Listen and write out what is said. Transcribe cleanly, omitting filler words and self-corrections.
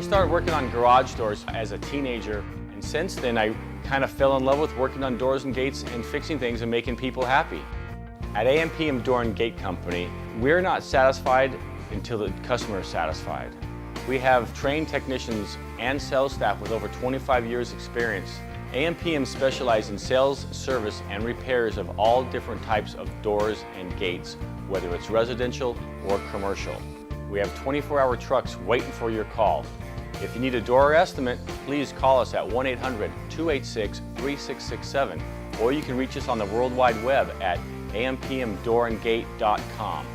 started working on garage doors as a teenager, and since then I kind of fell in love with working on doors and gates and fixing things and making people happy. At AMPM Door and Gate Company, we're not satisfied until the customer is satisfied. We have trained technicians and sales staff with over 25 years experience. AMPM specializes in sales, service, and repairs of all different types of doors and gates, whether it's residential or commercial. We have 24-hour trucks waiting for your call. If you need a door estimate, please call us at 1-800-286-3667, or you can reach us on the World Wide Web at ampmdoorandgate.com.